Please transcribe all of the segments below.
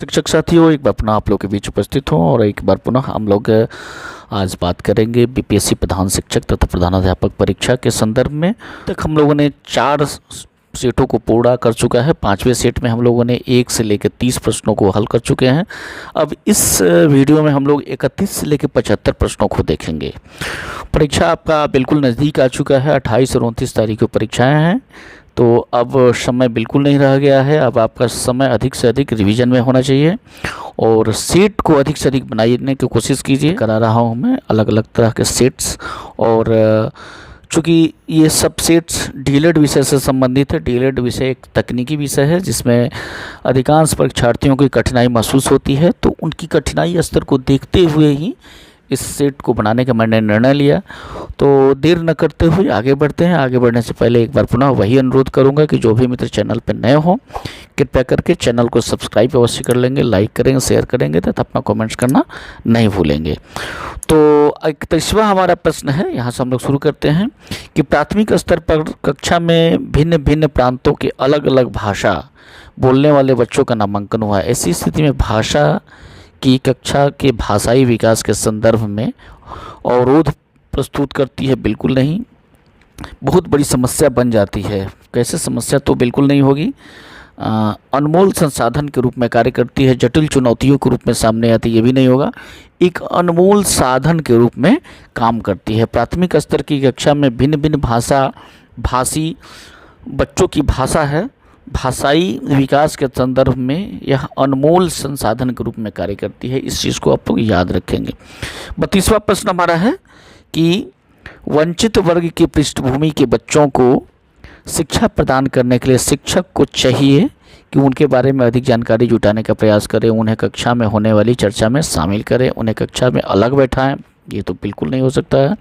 शिक्षक साथियों, एक बार पुनः आप लोग के बीच उपस्थित हूँ और एक बार पुनः हम लोग आज बात करेंगे बीपीएससी प्रधान शिक्षक तथा प्रधानाध्यापक परीक्षा के संदर्भ में। तक हम लोगों ने 4 सेटों को पूरा कर चुका है। 5वें सेट में हम लोगों ने 1 से लेकर 30 प्रश्नों को हल कर चुके हैं। अब इस वीडियो में हम लोग 31 से लेकर 75 प्रश्नों को देखेंगे। परीक्षा आपका बिल्कुल नज़दीक आ चुका है। 28 और 29 तारीख को परीक्षाएँ हैं, तो अब समय बिल्कुल नहीं रह गया है। अब आपका समय अधिक से अधिक रिवीजन में होना चाहिए और सेट को अधिक से अधिक बनाने की कोशिश कीजिए। करा रहा हूँ मैं अलग अलग तरह के सेट्स, और चूँकि ये सब सेट्स डीएलएड विषय से संबंधित है। डीएलएड विषय एक तकनीकी विषय है जिसमें अधिकांश परीक्षार्थियों की कठिनाई महसूस होती है, तो उनकी कठिनाई स्तर को देखते हुए ही इस सेट को बनाने का मैंने निर्णय लिया। तो देर न करते हुए आगे बढ़ते हैं। आगे बढ़ने से पहले एक बार पुनः वही अनुरोध करूंगा कि जो भी मित्र चैनल पर नए हों, कृपया करके चैनल को सब्सक्राइब अवश्य कर लेंगे, लाइक करेंगे, शेयर करेंगे तथा अपना कमेंट्स करना नहीं भूलेंगे। तो 31वां हमारा प्रश्न है, यहाँ से हम लोग शुरू करते हैं कि प्राथमिक स्तर पर कक्षा में भिन्न भिन्न प्रांतों के अलग अलग भाषा बोलने वाले बच्चों का नामांकन हुआ है। ऐसी स्थिति में भाषा की कक्षा के भाषाई विकास के संदर्भ में अवरोध प्रस्तुत करती है? बिल्कुल नहीं, बहुत बड़ी समस्या बन जाती है। कैसे समस्या? तो बिल्कुल नहीं होगी। अनमोल संसाधन के रूप में कार्य करती है, जटिल चुनौतियों के रूप में सामने आती है, ये भी नहीं होगा। एक अनमोल साधन के रूप में काम करती है। प्राथमिक स्तर की कक्षा में भिन्न भिन्न भाषी बच्चों की भाषा है, भाषाई विकास के संदर्भ में यह अनमोल संसाधन के रूप में कार्य करती है। इस चीज़ को आप लोग याद रखेंगे। 32वां प्रश्न हमारा है कि वंचित वर्ग की पृष्ठभूमि के बच्चों को शिक्षा प्रदान करने के लिए शिक्षक को चाहिए कि उनके बारे में अधिक जानकारी जुटाने का प्रयास करें, उन्हें कक्षा में होने वाली चर्चा में शामिल करें, उन्हें कक्षा में अलग बैठाएं। ये तो बिल्कुल नहीं हो सकता है।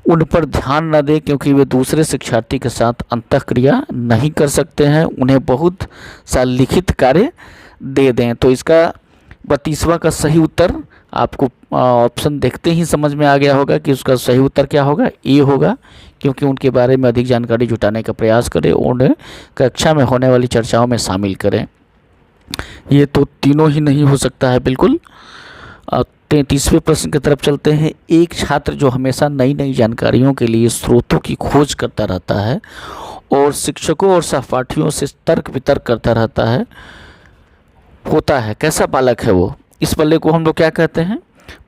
उन पर ध्यान न दें क्योंकि वे दूसरे शिक्षार्थी के साथ अंतःक्रिया नहीं कर सकते हैं। उन्हें बहुत सा लिखित कार्य दे दें। तो इसका 32वां का सही उत्तर आपको ऑप्शन देखते ही समझ में आ गया होगा कि उसका सही उत्तर क्या होगा, ए होगा, क्योंकि उनके बारे में अधिक जानकारी जुटाने का प्रयास करें, उन्हें कक्षा में होने वाली चर्चाओं में शामिल करें। ये तो तीनों ही नहीं हो सकता है बिल्कुल। 33वें प्रश्न की तरफ चलते हैं। एक छात्र जो हमेशा नई नई जानकारियों के लिए स्रोतों की खोज करता रहता है और शिक्षकों और सहपाठियों से तर्क वितर्क करता रहता है होता है, कैसा बालक है वो? इस बल्ले को हम लोग क्या कहते हैं?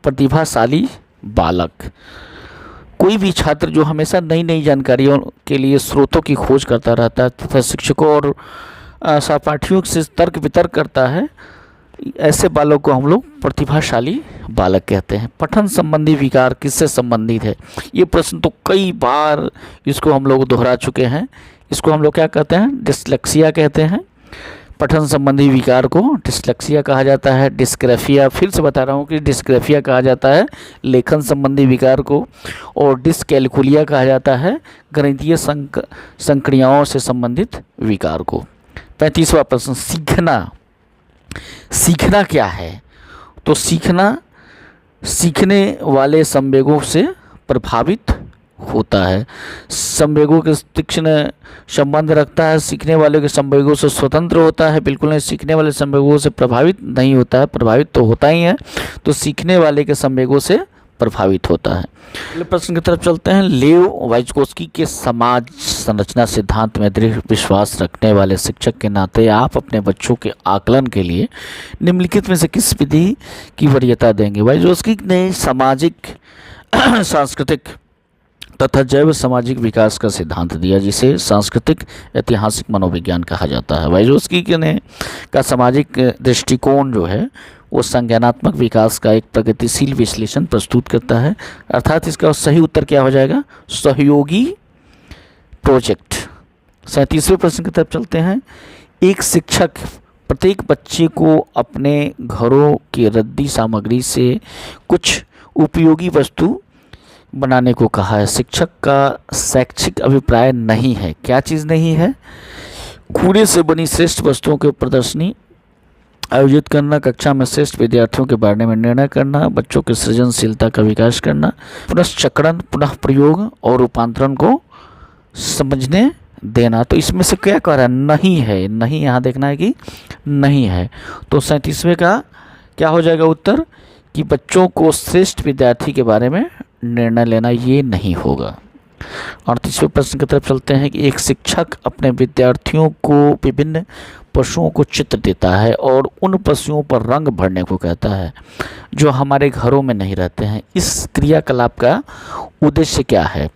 प्रतिभाशाली बालक। कोई भी छात्र जो हमेशा नई नई जानकारियों के लिए स्रोतों की खोज करता रहता है तथा शिक्षकों और सहपाठियों से तर्क वितर्क करता है, ऐसे बालक को हम लोग प्रतिभाशाली बालक कहते हैं। पठन संबंधी विकार किससे संबंधित है? ये प्रश्न तो कई बार इसको हम लोग दोहरा चुके हैं। इसको हम लोग क्या कहते हैं? डिस्लेक्सिया कहते हैं। पठन संबंधी विकार को डिस्लेक्सिया कहा जाता है। डिस्ग्राफिया, फिर से बता रहा हूँ कि डिस्ग्राफिया कहा जाता है लेखन संबंधी विकार को, और डिस्कैलकुलिया कहा जाता है गणितीय संक्रियाओं से संबंधित विकार को। 35वां प्रश्न, सीखना क्या है? तो सीखना सीखने वाले संवेगों से प्रभावित होता है। संवेगों के तीक्ष्ण संबंध रखता है, सीखने वाले के संवेगों से स्वतंत्र होता है? बिल्कुल नहीं, सीखने वाले संवेगों से प्रभावित नहीं होता है, प्रभावित तो होता ही है। तो सीखने वाले के संवेगों से प्रभावित होता है। अगले प्रश्न की तरफ चलते हैं। लेव वाइजकोस्की के समाज संरचना सिद्धांत में दृढ़ विश्वास रखने वाले शिक्षक के नाते आप अपने बच्चों के आकलन के लिए निम्नलिखित में से किस विधि की वरीयता देंगे? वाइजकोस्की ने सामाजिक सांस्कृतिक तथा जैव सामाजिक विकास का सिद्धांत दिया, जिसे सांस्कृतिक ऐतिहासिक मनोविज्ञान कहा जाता है। वाइजकोस्की का सामाजिक दृष्टिकोण जो है वो संज्ञानात्मक विकास का एक प्रगतिशील विश्लेषण प्रस्तुत करता है। अर्थात इसका सही उत्तर क्या हो जाएगा? सहयोगी प्रोजेक्ट। 37वें प्रश्न की तरफ चलते हैं। एक शिक्षक प्रत्येक बच्चे को अपने घरों की रद्दी सामग्री से कुछ उपयोगी वस्तु बनाने को कहा है। शिक्षक का शैक्षिक अभिप्राय नहीं है। क्या चीज़ नहीं है? कूड़े से बनी श्रेष्ठ वस्तुओं की प्रदर्शनी आयोजित करना, कक्षा में श्रेष्ठ विद्यार्थियों के बारे में निर्णय करना, बच्चों की सृजनशीलता का विकास करना, पुनश्चक्रण, पुनः प्रयोग और रूपांतरण को समझने देना। तो इसमें से क्या कह रहा है, नहीं है, नहीं यहाँ देखना है कि नहीं है। तो 37वें का क्या हो जाएगा उत्तर कि बच्चों को श्रेष्ठ विद्यार्थी के बारे में निर्णय लेना ये नहीं होगा। 38वें प्रश्न की तरफ चलते हैं कि एक शिक्षक अपने विद्यार्थियों को विभिन्न पशुओं को चित्र देता है और उन पशुओं पर रंग भरने को कहता है जो हमारे घरों में नहीं रहते हैं। इस क्रियाकलाप का उद्देश्य क्या है?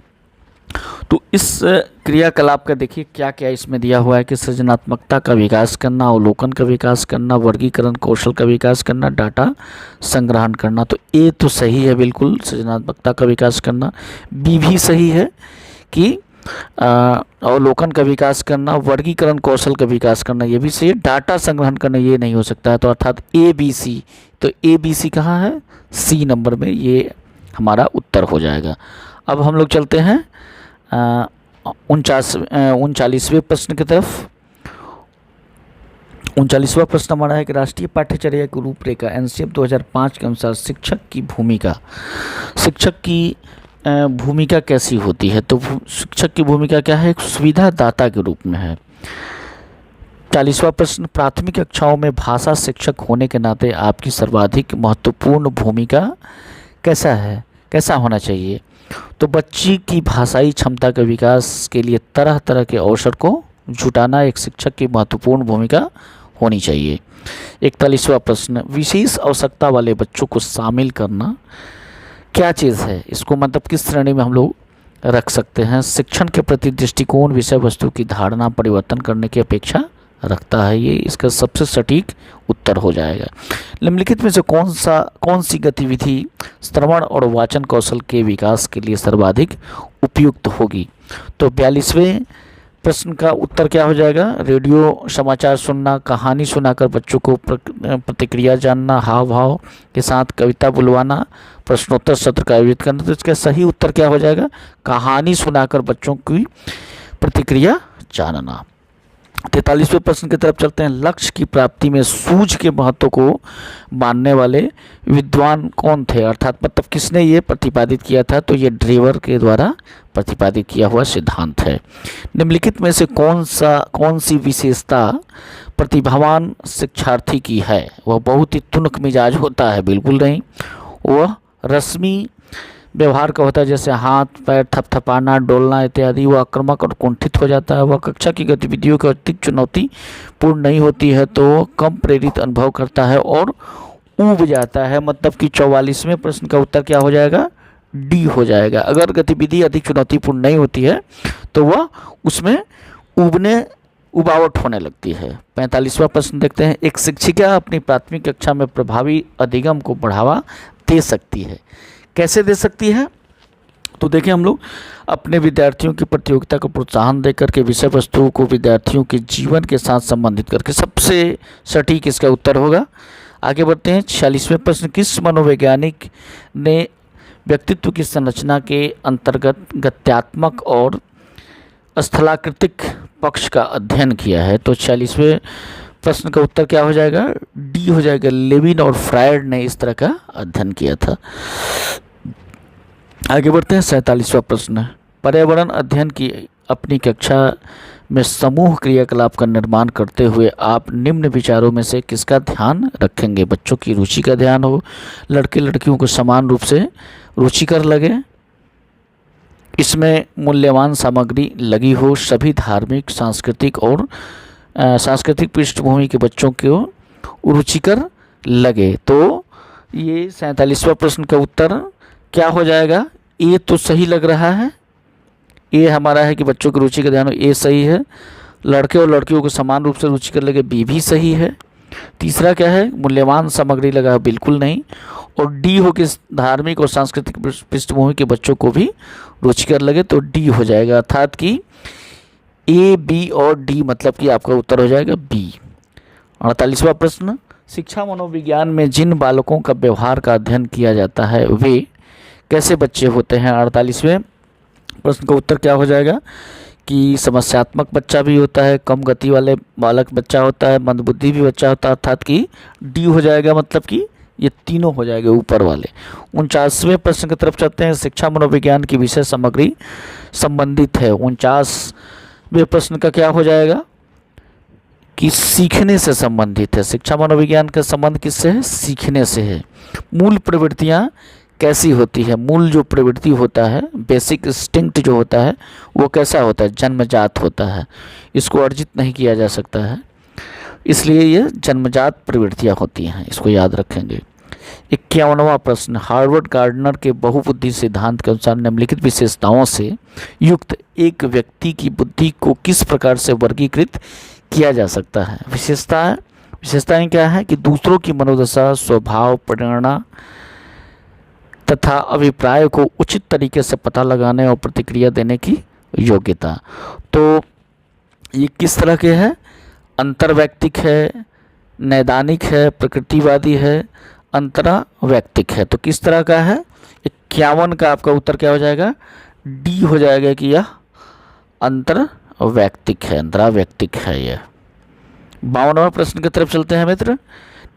तो इस क्रियाकलाप का देखिए क्या क्या इसमें दिया हुआ है कि सृजनात्मकता का विकास करना, अवलोकन का विकास करना, वर्गीकरण कौशल का विकास करना, डाटा संग्रहण करना। तो ए तो सही है बिल्कुल, सृजनात्मकता का विकास करना। बी भी सही है कि अवलोकन का विकास करना, वर्गीकरण कौशल का विकास करना, ये भी सही है। डाटा संग्रहण करना ये नहीं हो सकता है, तो अर्थात ए बी सी। तो ए बी सी कहाँ है? सी नंबर में ये हमारा उत्तर हो जाएगा। अब हम लोग चलते हैं 39वें प्रश्न की तरफ। 39वां प्रश्न हमारा है कि राष्ट्रीय पाठ्यचर्या की रूपरेखा एनसीएफ 2005 के अनुसार शिक्षक की भूमिका कैसी होती है? तो शिक्षक की भूमिका क्या है? एक सुविधादाता के रूप में है। 40वां प्रश्न, प्राथमिक कक्षाओं में भाषा शिक्षक होने के नाते आपकी सर्वाधिक महत्वपूर्ण भूमिका कैसा होना चाहिए? तो बच्ची की भाषाई क्षमता के विकास के लिए तरह तरह के अवसर को जुटाना एक शिक्षक की महत्वपूर्ण भूमिका होनी चाहिए। 41वां प्रश्न, विशेष आवश्यकता वाले बच्चों को शामिल करना क्या चीज़ है? इसको मतलब किस श्रेणी में हम लोग रख सकते हैं? शिक्षण के प्रति दृष्टिकोण विषय वस्तु की धारणा परिवर्तन करने की अपेक्षा रखता है। ये इसका सबसे सटीक उत्तर हो जाएगा। निम्नलिखित में से कौन सी गतिविधि श्रवण और वाचन कौशल के विकास के लिए सर्वाधिक उपयुक्त होगी? तो 42वें प्रश्न का उत्तर क्या हो जाएगा? रेडियो समाचार सुनना, कहानी सुनाकर बच्चों को प्रतिक्रिया जानना, हाव भाव के साथ कविता बुलवाना, प्रश्नोत्तर सत्र का आयोजित करना। तो इसका सही उत्तर क्या हो जाएगा? कहानी सुनाकर बच्चों की प्रतिक्रिया जानना। 43वें प्रश्न की तरफ चलते हैं। लक्ष्य की प्राप्ति में सूझ के महत्व को मानने वाले विद्वान कौन थे? अर्थात मतलब किसने ये प्रतिपादित किया था? तो ये ड्रेवर के द्वारा प्रतिपादित किया हुआ सिद्धांत है। निम्नलिखित में से कौन सी विशेषता प्रतिभावान शिक्षार्थी की है? वह बहुत ही तुनक मिजाज होता है? बिल्कुल नहीं। वह रस्मी व्यवहार का होता है, जैसे हाथ पैर थपथपाना, डोलना इत्यादि। वह आक्रामक और कुंठित हो जाता है। वह कक्षा की गतिविधियों की अधिक चुनौतीपूर्ण नहीं होती है, तो कम प्रेरित अनुभव करता है और ऊब जाता है। मतलब कि 44वें प्रश्न का उत्तर क्या हो जाएगा? डी हो जाएगा। अगर गतिविधि अधिक चुनौतीपूर्ण नहीं होती है तो वह उसमें उबावट होने लगती है। 45वां प्रश्न देखते हैं। एक शिक्षिका अपनी प्राथमिक कक्षा में प्रभावी अधिगम को बढ़ावा दे सकती है। कैसे दे सकती है? तो देखिए, हम लोग अपने विद्यार्थियों की प्रतियोगिता को प्रोत्साहन देकर के विषय वस्तुओं को विद्यार्थियों के जीवन के साथ संबंधित करके, सबसे सटीक इसका उत्तर होगा। आगे बढ़ते हैं। 46वें प्रश्न, किस मनोवैज्ञानिक ने व्यक्तित्व की संरचना के अंतर्गत गत्यात्मक और स्थलाकृतिक पक्ष का अध्ययन किया है? तो 46वें प्रश्न का उत्तर क्या हो जाएगा? डी हो जाएगा। लेविन और फ्रायड ने इस तरह का अध्ययन किया था। आगे बढ़ते हैं। 47वां प्रश्न, पर्यावरण अध्ययन की अपनी कक्षा में समूह क्रियाकलाप का निर्माण करते हुए आप निम्न विचारों में से किसका ध्यान रखेंगे? बच्चों की रुचि का ध्यान हो, लड़के लड़कियों को समान रूप से रुचिकर लगे, इसमें मूल्यवान सामग्री लगी हो, सभी धार्मिक सांस्कृतिक पृष्ठभूमि के बच्चों को रुचिकर लगे। तो ये 47वां प्रश्न का उत्तर क्या हो जाएगा? ए तो सही लग रहा है। ए हमारा है कि बच्चों की रुचि का ध्यान हो, ए सही है। लड़के और लड़कियों को समान रूप से रुचिकर लगे, बी भी सही है। तीसरा क्या है? मूल्यवान सामग्री लगा है, बिल्कुल नहीं। और डी हो कि धार्मिक और सांस्कृतिक पृष्ठभूमि के बच्चों को भी रुचिकर लगे, तो डी हो जाएगा। अर्थात कि ए बी और डी मतलब कि आपका उत्तर हो जाएगा बी। 48वां प्रश्न, शिक्षा मनोविज्ञान में जिन बालकों का व्यवहार का अध्ययन किया जाता है वे कैसे बच्चे होते हैं? 48वें प्रश्न का उत्तर क्या हो जाएगा कि समस्यात्मक बच्चा भी होता है, कम गति वाले बालक बच्चा होता है, मंदबुद्धि भी बच्चा होता है। अर्थात कि डी हो जाएगा, मतलब कि ये तीनों हो जाएंगे ऊपर वाले। 49वें प्रश्न की तरफ चलते हैं। शिक्षा मनोविज्ञान की विषय सामग्री संबंधित है। 49 वे प्रश्न का क्या हो जाएगा कि सीखने से संबंधित है। शिक्षा मनोविज्ञान का संबंध किससे है? सीखने से है। मूल प्रवृत्तियाँ कैसी होती है? मूल जो प्रवृत्ति होता है, बेसिक इंस्टिंक्ट जो होता है, वो कैसा होता है? जन्मजात होता है, इसको अर्जित नहीं किया जा सकता है, इसलिए ये जन्मजात प्रवृत्तियाँ होती हैं, इसको याद रखेंगे। 51वां प्रश्न, हार्वर्ड गार्डनर के बहुबुद्धि सिद्धांत के अनुसार निम्नलिखित विशेषताओं से युक्त एक व्यक्ति की बुद्धि को किस प्रकार से वर्गीकृत किया जा सकता है? विशेषताएं क्या है कि दूसरों की मनोदशा, स्वभाव, प्रेरणा तथा अभिप्राय को उचित तरीके से पता लगाने और प्रतिक्रिया देने की योग्यता। तो ये किस तरह के हैं? अंतर्वैयक्तिक है, नैदानिक है, प्रकृतिवादी है, अंतरावैयक्तिक है। तो किस तरह का है? 51 का आपका उत्तर क्या हो जाएगा? डी हो जाएगा कि यह अंतर्वैयक्तिक है, अंतरावैयक्तिक है यह। 52वां प्रश्न की तरफ चलते हैं मित्र।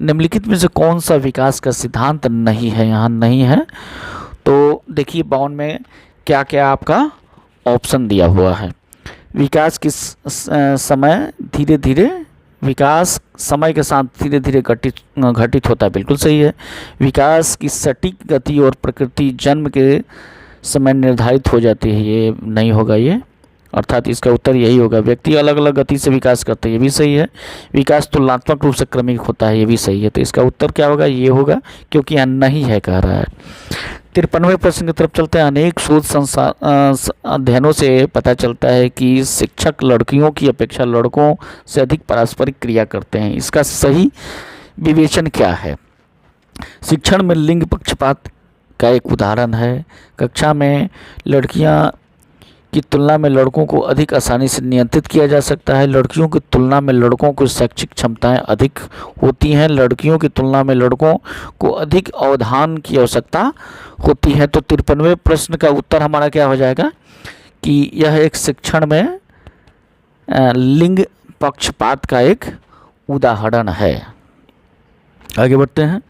निम्नलिखित में से कौन सा विकास का सिद्धांत नहीं है? यहाँ नहीं है, तो देखिए 52 में क्या क्या आपका ऑप्शन दिया हुआ है। विकास किस समय धीरे धीरे, विकास समय के साथ धीरे धीरे घटित होता है, बिल्कुल सही है। विकास की सटीक गति और प्रकृति जन्म के समय निर्धारित हो जाती है, ये नहीं होगा ये, अर्थात इसका उत्तर यही होगा। व्यक्ति अलग अलग गति से विकास करते हैं, ये भी सही है। विकास तुलनात्मक रूप से क्रमिक होता है, ये भी सही है। तो इसका उत्तर क्या होगा? ये होगा, क्योंकि यहाँ नहीं है कह रहा है। 53वें प्रश्न की तरफ चलते हैं। अनेक शोध अध्ययनों से पता चलता है कि शिक्षक लड़कियों की अपेक्षा लड़कों से अधिक पारस्परिक क्रिया करते हैं, इसका सही विवेचन क्या है? शिक्षण में लिंग पक्षपात का एक उदाहरण है। कक्षा में लड़कियां की तुलना में लड़कों को अधिक आसानी से नियंत्रित किया जा सकता है। लड़कियों की तुलना में लड़कों को शैक्षिक क्षमताएं अधिक होती हैं। लड़कियों की तुलना में लड़कों को अधिक अवधान की आवश्यकता होती है। तो 53वें प्रश्न का उत्तर हमारा क्या हो जाएगा कि यह एक शिक्षण में लिंग पक्षपात का एक उदाहरण है। आगे बढ़ते हैं,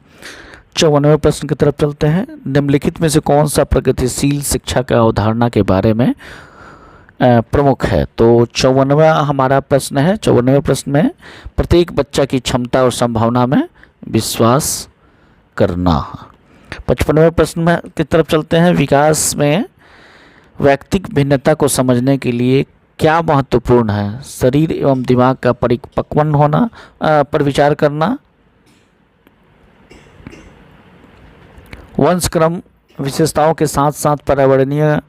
54वें प्रश्न की तरफ चलते हैं। निम्नलिखित में से कौन सा प्रगतिशील शिक्षा का अवधारणा के बारे में प्रमुख है? तो 54वां हमारा प्रश्न है। 54वें प्रश्न में प्रत्येक बच्चा की क्षमता और संभावना में विश्वास करना। 55वें प्रश्न में की तरफ चलते हैं। विकास में व्यक्तिक भिन्नता को समझने के लिए क्या महत्वपूर्ण है? शरीर एवं दिमाग का परिपक्वन होना पर विचार करना, वंशक्रम विशेषताओं के साथ साथ पर्यावरणीय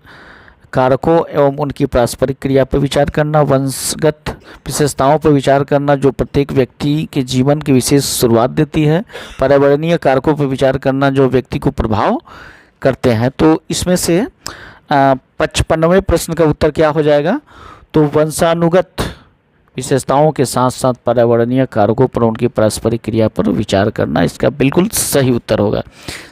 कारकों एवं उनकी पारस्परिक क्रिया पर विचार करना, वंशगत विशेषताओं पर विचार करना जो प्रत्येक व्यक्ति के जीवन की विशेष शुरुआत देती है, पर्यावरणीय कारकों पर विचार करना जो व्यक्ति को प्रभाव करते हैं। तो इसमें से 55वें प्रश्न का उत्तर क्या हो जाएगा? तो वंशानुगत विशेषताओं के साथ साथ पर्यावरणीय कारकों पर उनकी पारस्परिक क्रिया पर विचार करना इसका बिल्कुल सही उत्तर होगा।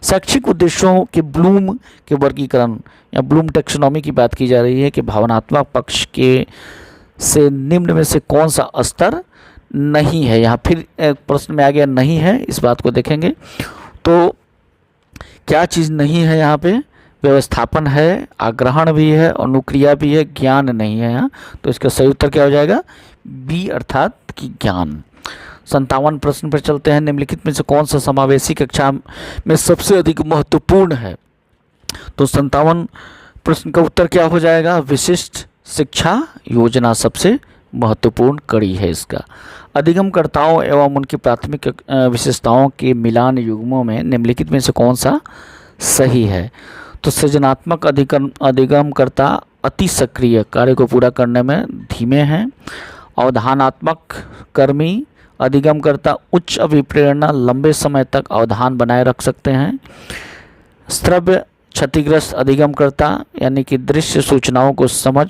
शैक्षिक उद्देश्यों के ब्लूम के वर्गीकरण या ब्लूम टैक्सोनॉमी की बात की जा रही है कि भावनात्मक पक्ष के से निम्न में से कौन सा स्तर नहीं है। यहाँ फिर प्रश्न में आ गया नहीं है, इस बात को देखेंगे। तो क्या चीज़ नहीं है यहाँ पे? व्यवस्थापन है, आग्रहण भी है, अनुक्रिया भी है, ज्ञान नहीं है यहाँ। तो इसका सही उत्तर क्या हो जाएगा? बी, अर्थात कि ज्ञान। 57 प्रश्न पर चलते हैं। निम्नलिखित में से कौन सा समावेशी कक्षा में सबसे अधिक महत्वपूर्ण है? तो 57 प्रश्न का उत्तर क्या हो जाएगा? विशिष्ट शिक्षा योजना सबसे महत्वपूर्ण कड़ी है इसका। अधिगमकर्ताओं एवं उनकी प्राथमिक विशेषताओं के मिलान युग्मों में निम्नलिखित में से कौन सा सही है? तो सृजनात्मक अधिगमकर्ता अति सक्रिय, कार्य को पूरा करने में धीमे हैं। अवधानात्मक कर्मी अधिगमकर्ता उच्च अभिप्रेरणा, लंबे समय तक अवधान बनाए रख सकते हैं। श्रव्य क्षतिग्रस्त अधिगमकर्ता यानी कि दृश्य सूचनाओं को समझ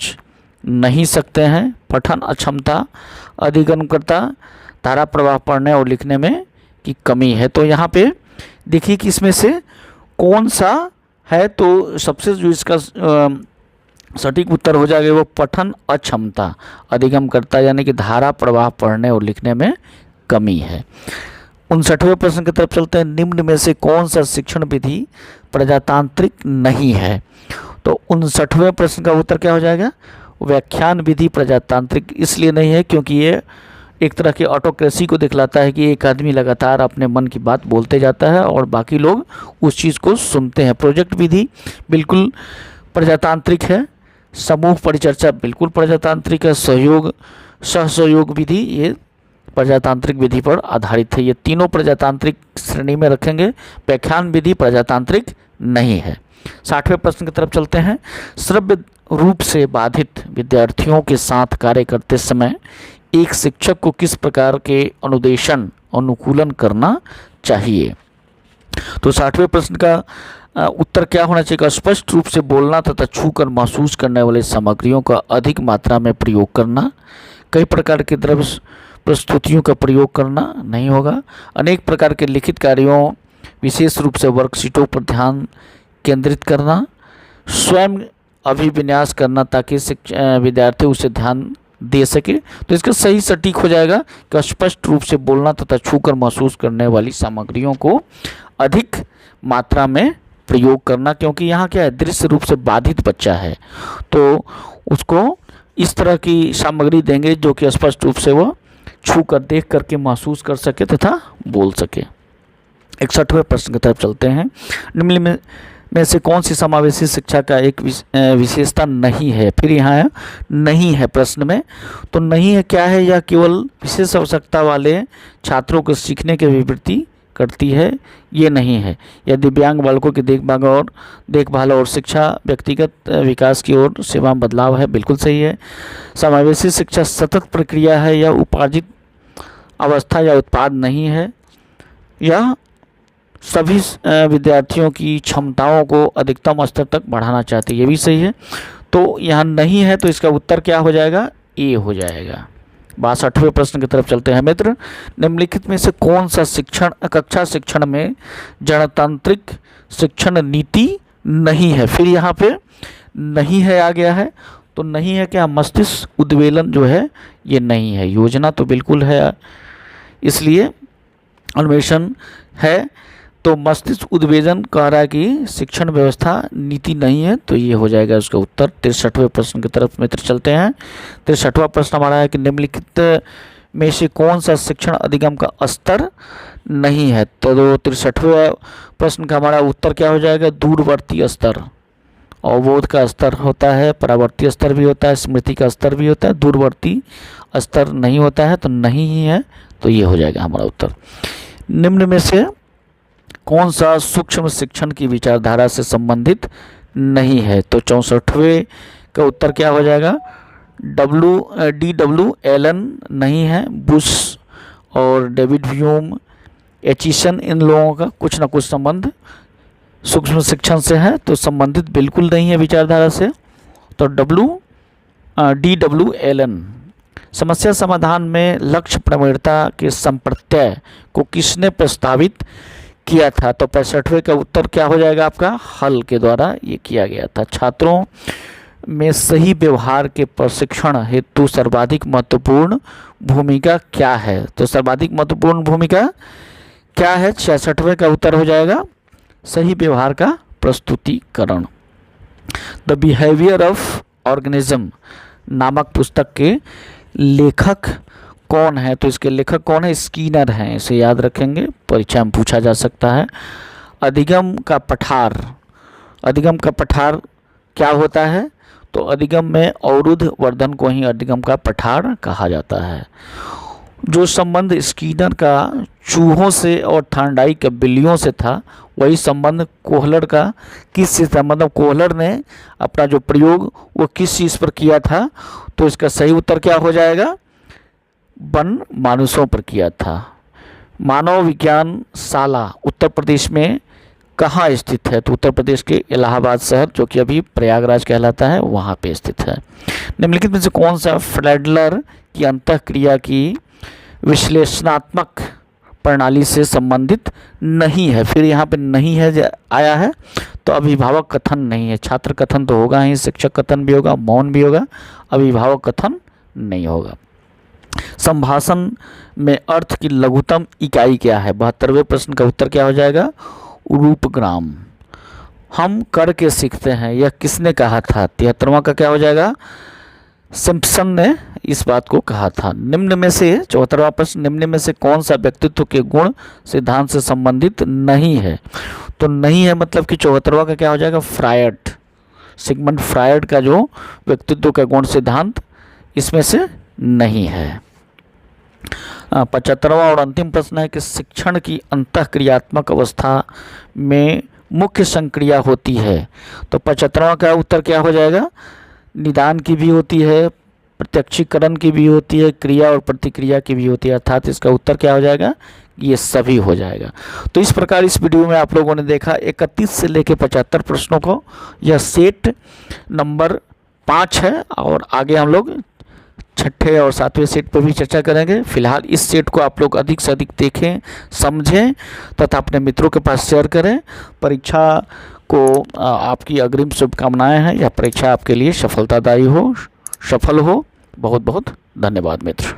नहीं सकते हैं। पठन अक्षमता अधिगमकर्ता, धारा प्रवाह पढ़ने और लिखने में की कमी है। तो यहाँ पे देखिए कि इसमें से कौन सा है? तो सबसे जो इसका सटीक उत्तर हो जाएगा वो पठन अक्षमता अधिगमकर्ता यानी कि धारा प्रवाह पढ़ने और लिखने में कमी है। 59वें प्रश्न की तरफ चलते हैं। निम्न में से कौन सा शिक्षण विधि प्रजातांत्रिक नहीं है? तो 59वें प्रश्न का उत्तर क्या हो जाएगा? व्याख्यान विधि प्रजातांत्रिक इसलिए नहीं है क्योंकि ये एक तरह की ऑटोक्रेसी को दिखलाता है कि एक आदमी लगातार अपने मन की बात बोलते जाता है और बाकी लोग उस चीज़ को सुनते हैं। प्रोजेक्ट विधि बिल्कुल प्रजातांत्रिक है, समूह परिचर्चा बिल्कुल प्रजातांत्रिक है, सहसहयोग विधि ये प्रजातांत्रिक विधि पर आधारित है। ये तीनों प्रजातांत्रिक श्रेणी में रखेंगे। व्याख्यान विधि प्रजातांत्रिक नहीं है। 60वें प्रश्न की तरफ चलते हैं। श्रव्य रूप से बाधित विद्यार्थियों के साथ कार्य करते समय एक शिक्षक को किस प्रकार के अनुकूलन करना चाहिए? तो 60वें प्रश्न का उत्तर क्या होना चाहिए? स्पष्ट रूप से बोलना तथा छूकर महसूस करने वाली सामग्रियों का अधिक मात्रा में प्रयोग करना, कई प्रकार के द्रव्य प्रस्तुतियों का प्रयोग करना नहीं होगा, अनेक प्रकार के लिखित कार्यों विशेष रूप से वर्कशीटों पर ध्यान केंद्रित करना, स्वयं अभिविन्यास करना ताकि विद्यार्थी उसे ध्यान दे सके। तो इसका सही सटीक हो जाएगा कि स्पष्ट रूप से बोलना तथा छूकर महसूस करने वाली सामग्रियों को अधिक मात्रा में प्रयोग करना, क्योंकि यहाँ क्या है, दृश्य रूप से बाधित बच्चा है तो उसको इस तरह की सामग्री देंगे जो कि स्पष्ट रूप से वह छू कर देख करके महसूस कर सके तथा बोल सके। 61वें प्रश्न की तरफ चलते हैं। निम्न में से कौन सी समावेशी शिक्षा का एक विशेषता नहीं है? फिर यहाँ नहीं है प्रश्न में, तो नहीं है क्या है? यह केवल विशेष आवश्यकता वाले छात्रों को सीखने की प्रवृत्ति करती है, ये नहीं है। यह दिव्यांग बालकों की देखभाल और शिक्षा व्यक्तिगत विकास की ओर सेवा बदलाव है, बिल्कुल सही है। समावेशी शिक्षा सतत प्रक्रिया है, यह उपार्जित अवस्था या उत्पाद नहीं है। यह सभी विद्यार्थियों की क्षमताओं को अधिकतम स्तर तक बढ़ाना चाहती है, ये भी सही है। तो यहाँ नहीं है तो इसका उत्तर क्या हो जाएगा? ए हो जाएगा। 62वें प्रश्न की तरफ चलते हैं मित्र। निम्नलिखित में से कौन सा कक्षा शिक्षण में जनतांत्रिक शिक्षण नीति नहीं है? फिर यहाँ पे नहीं है आ गया है, तो नहीं है क्या? मस्तिष्क उद्वेलन जो है ये नहीं है। योजना तो बिल्कुल है, इसलिए अन्वेषण है, तो मस्तिष्क उद्वेलन कह रहा है कि शिक्षण व्यवस्था नीति नहीं है, तो ये हो जाएगा उसका उत्तर। 63वें प्रश्न की तरफ मित्र चलते हैं। 63वां प्रश्न हमारा है कि निम्नलिखित में से कौन सा शिक्षण अधिगम का स्तर नहीं है? तो 63वें प्रश्न का हमारा उत्तर क्या हो जाएगा? दूरवर्ती स्तर। अवबोध का स्तर होता है, परावर्ती स्तर भी होता है, स्मृति का स्तर भी होता है, दूरवर्ती स्तर नहीं होता है, तो नहीं ही है, तो ये हो जाएगा हमारा उत्तर। निम्न में से कौन सा सूक्ष्म शिक्षण की विचारधारा से संबंधित नहीं है? तो 64वें का उत्तर क्या हो जाएगा? DW एलन नहीं है। बुश और डेविड ह्यूम, एचिसन, इन लोगों का कुछ ना कुछ संबंध सूक्ष्म शिक्षण से है, तो संबंधित बिल्कुल नहीं है विचारधारा से, तो DW एलन। समस्या समाधान में लक्ष्य प्रवणता के संप्रत्यय को किसने प्रस्तावित किया था? तो 65वें का उत्तर क्या हो जाएगा आपका? हल के द्वारा ये किया गया था। छात्रों में सही व्यवहार के प्रशिक्षण हेतु सर्वाधिक महत्वपूर्ण भूमिका क्या है? तो सर्वाधिक महत्वपूर्ण भूमिका क्या है? 66वें का उत्तर हो जाएगा सही व्यवहार का प्रस्तुतिकरण। द बिहेवियर ऑफ ऑर्गेनिज्म नामक पुस्तक के लेखक कौन है? तो इसके लेखक कौन है? स्कीनर हैं, इसे याद रखेंगे, परीक्षा में पूछा जा सकता है। अधिगम का पठार, अधिगम का पठार क्या होता है? तो अधिगम में अवरुद्ध वर्धन को ही अधिगम का पठार कहा जाता है। जो संबंध स्कीनर का चूहों से और थर्नडाइक के बिल्लियों से था, वही संबंध कोहलर का किस चीज़ था? मतलब कोहलर ने अपना जो प्रयोग वो किस चीज़ पर किया था? तो इसका सही उत्तर क्या हो जाएगा? वन मानुषों पर किया था। मानव विज्ञान शाला उत्तर प्रदेश में कहाँ स्थित है? तो उत्तर प्रदेश के इलाहाबाद शहर, जो कि अभी प्रयागराज कहलाता है, वहाँ पे स्थित है। निम्नलिखित में से कौन सा फ्लेडलर की अंतःक्रिया की विश्लेषणात्मक प्रणाली से संबंधित नहीं है? फिर यहाँ पे नहीं है आया है, तो अभिभावक कथन नहीं है। छात्र कथन तो होगा ही, शिक्षक कथन भी होगा, मौन भी होगा, अभिभावक कथन नहीं होगा। संभाषण में अर्थ की लघुतम इकाई क्या है? 72वें प्रश्न का उत्तर क्या हो जाएगा? रूपग्राम। हम करके सीखते हैं, यह किसने कहा था? 73वां का क्या हो जाएगा? सिम्पसन ने इस बात को कहा था। निम्न में से 74वां प्रश्न, निम्न में से कौन सा व्यक्तित्व के गुण सिद्धांत से संबंधित नहीं है? तो नहीं है मतलब कि 74वां का क्या हो जाएगा? फ्रायड, सिगमंड फ्रायड का जो व्यक्तित्व का गुण सिद्धांत इसमें से नहीं है। 75वां और अंतिम प्रश्न है कि शिक्षण की अंतःक्रियात्मक अवस्था में मुख्य संक्रिया होती है। तो 75वां का उत्तर क्या हो जाएगा? निदान की भी होती है, प्रत्यक्षीकरण की भी होती है, क्रिया और प्रतिक्रिया की भी होती है, अर्थात इसका उत्तर क्या हो जाएगा? ये सभी हो जाएगा। तो इस प्रकार इस वीडियो में आप लोगों ने देखा 31 से लेकर 75 प्रश्नों को। यह सेट नंबर 5 है और आगे हम लोग छठे और सातवें सेट पर भी चर्चा करेंगे। फिलहाल इस सेट को आप लोग अधिक से अधिक देखें, समझें तथा अपने मित्रों के पास शेयर करें। परीक्षा को आपकी अग्रिम शुभकामनाएं हैं। यह परीक्षा आपके लिए सफलतादायी हो, सफल हो। बहुत बहुत धन्यवाद मित्र।